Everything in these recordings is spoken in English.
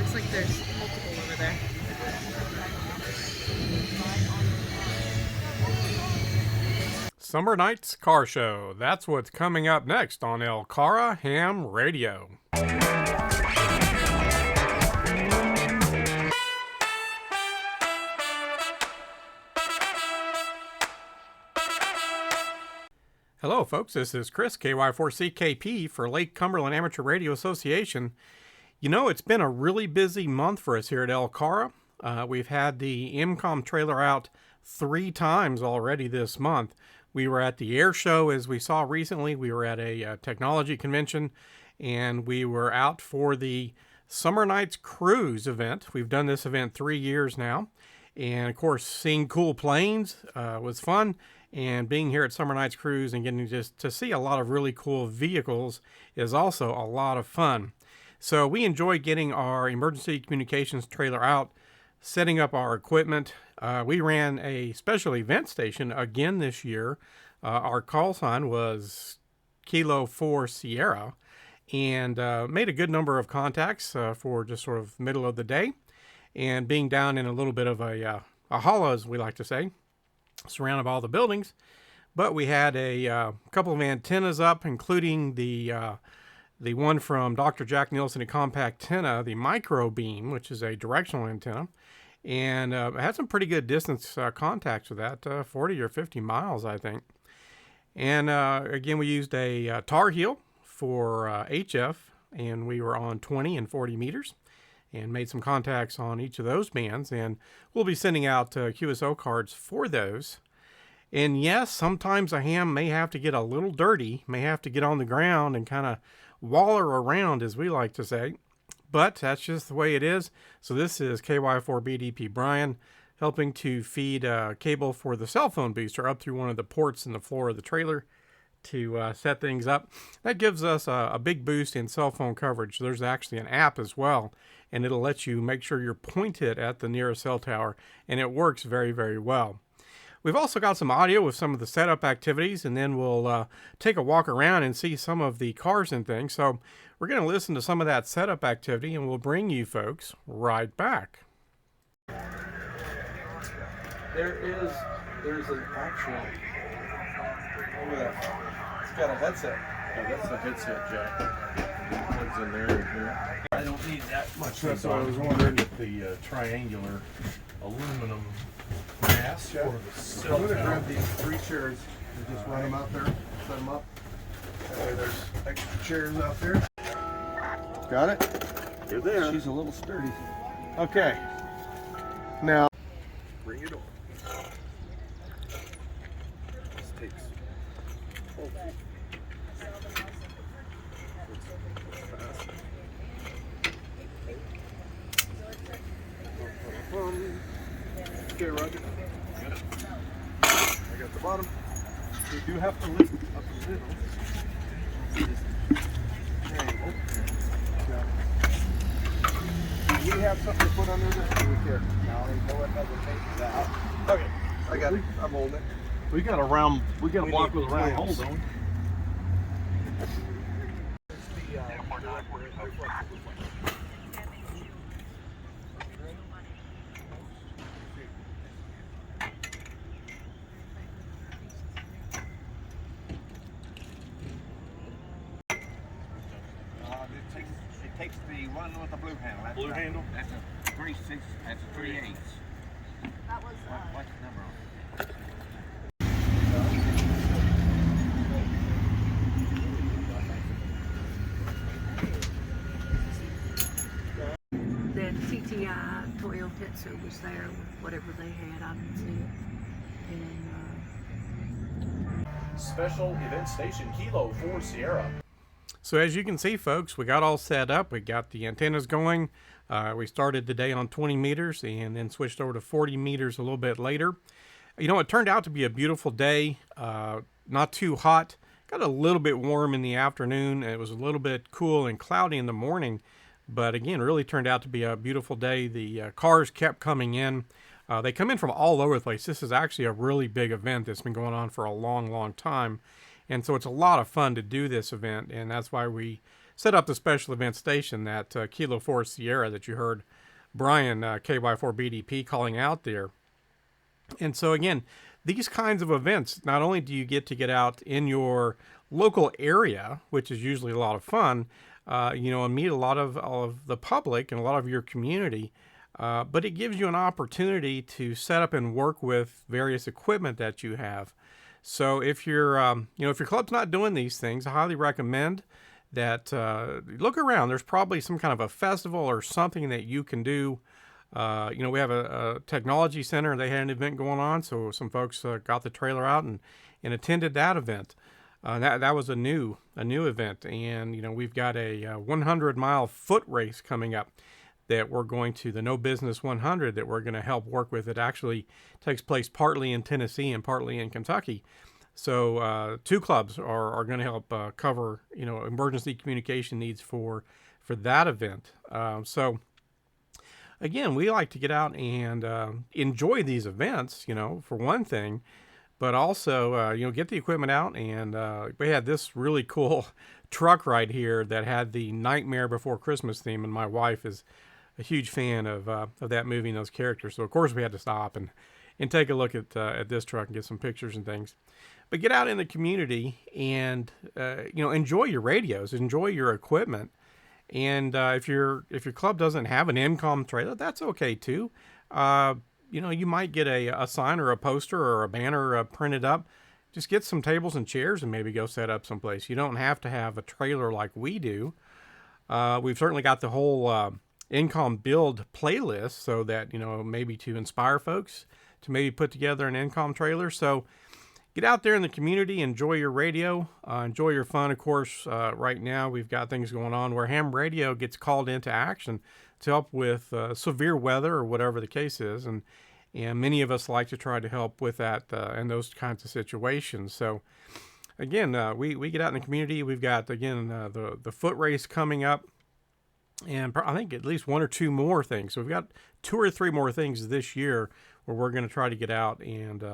Looks like there's multiple over there. Somernites Car Show. That's what's coming up next on LCARA Ham Radio. Hello, folks. This is Chris, KY4CKP for Lake Cumberland Amateur Radio Association. You know, it's been a really busy month for us here at LCARA. We've had the EmComm trailer out 3 times already this month. We were at the air show, as we saw recently. We were at a technology convention, and we were out for the Somernites Cruise event. We've done this event 3 years now. And, of course, seeing cool planes was fun. And being here at Somernites Cruise and getting just to see a lot of really cool vehicles is also a lot of fun. So we enjoy getting our emergency communications trailer out, setting up our equipment. We ran a special event station again this year. Our call sign was Kilo 4 Sierra, and made a good number of contacts for just sort of middle of the day, and being down in a little bit of a hollow, as we like to say, surrounded by all the buildings. But we had a couple of antennas up, including the one from Dr. Jack Nielsen at Compact Antenna, the micro beam, which is a directional antenna. And I had some pretty good distance contacts with that, 40 or 50 miles, I think. And again, we used a Tar Heel for HF, and we were on 20 and 40 meters, and made some contacts on each of those bands. And we'll be sending out QSO cards for those. And yes, sometimes a ham may have to get a little dirty, may have to get on the ground and kind of waller around, as we like to say. But that's just the way it is. So this is KY4BDP Brian helping to feed cable for the cell phone booster up through one of the ports in the floor of the trailer to set things up. That gives us a big boost in cell phone coverage. There's actually an app as well, and it'll let you make sure you're pointed at the nearest cell tower, and it works very, very well. We've also got some audio with some of the setup activities, and then we'll take a walk around and see some of the cars and things. So we're going to listen to some of that setup activity, and we'll bring you folks right back. There's an actual, look at that, it's got a headset. Yeah, that's the headset jack. Plugs in there and here. I don't need that much. That's what I was wondering if the triangular aluminum mass for the cell tower. I'm going to grab these 3 chairs and just run them out there, set them up. That way there's extra chairs out there. Got it? You're there. She's a little sturdy. Okay. Now, bring it over. This takes. Oh. Okay, Roger. Got it. I got the bottom. We do have to lift up the middle. Triangle. Do we have something to put under this? Do we care? No, they know it doesn't take that out. Okay, I got it. I'm holding it. We got a round. We got a block with a round hole, don't we? It takes the one with the blue handle. That's Blue right. handle? That's a 3/6. That's a 3/8. That was What's the number on the TTI Toyo Tetsu was there with whatever they had. I didn't see it. And Special event station Kilo 4 Sierra. So as you can see, folks, we got all set up. We got the antennas going. We started the day on 20 meters and then switched over to 40 meters a little bit later. You know, it turned out to be a beautiful day, not too hot. Got a little bit warm in the afternoon. It was a little bit cool and cloudy in the morning, but again, really turned out to be a beautiful day. The cars kept coming in. They come in from all over the place. This is actually a really big event that's been going on for a long, long time. And so it's a lot of fun to do this event, and that's why we set up the special event station, that Kilo 4 Sierra that you heard Brian, KY4BDP, calling out there. And so again, these kinds of events, not only do you get out in your local area, which is usually a lot of fun, and meet a lot of the public and a lot of your community, but it gives you an opportunity to set up and work with various equipment that you have. So if you're, if your club's not doing these things, I highly recommend that look around. There's probably some kind of a festival or something that you can do. We have a technology center. They had an event going on, so some folks got the trailer out and attended that event. That was a new event, and we've got a 100-mile foot race coming up that we're going to, the No Business 100, that we're going to help work with. It actually takes place partly in Tennessee and partly in Kentucky. So 2 clubs are going to help cover emergency communication needs for that event. So again, we like to get out and enjoy these events, for one thing, but also get the equipment out. And we had this really cool truck right here that had the Nightmare Before Christmas theme, and my wife is a huge fan of that movie and those characters. So of course we had to stop and take a look at this truck and get some pictures and things. But get out in the community and enjoy your radios, enjoy your equipment. And if your club doesn't have an EmComm trailer, that's okay too. You might get a sign or a poster or a banner printed up. Just get some tables and chairs and maybe go set up someplace. You don't have to have a trailer like we do. We've certainly got the whole EmComm build playlist, so that maybe to inspire folks to maybe put together an EmComm trailer. So get out there in the community, enjoy your radio, enjoy your fun. Of course, right now we've got things going on where HAMRadio gets called into action to help with severe weather or whatever the case is, and many of us like to try to help with that and those kinds of situations. So again, we get out in the community. We've got again the foot race coming up, and I think at least 1 or 2 more things. So we've got 2 or 3 more things this year where we're going to try to get out and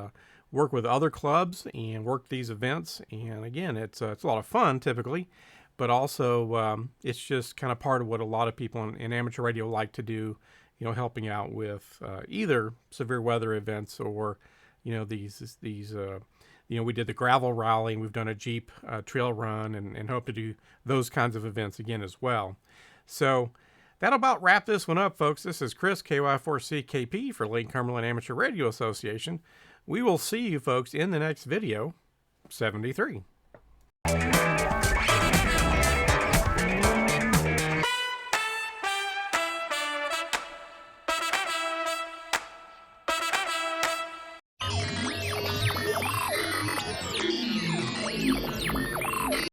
work with other clubs and work these events. And again, it's a lot of fun typically, but also it's just kind of part of what a lot of people in amateur radio like to do, helping out with either severe weather events or, these we did the gravel rally, and we've done a Jeep trail run and hope to do those kinds of events again as well. So that'll about wrap this one up, folks. This is Chris, KY4CKP for Lake Cumberland Amateur Radio Association. We will see you folks in the next video, 73.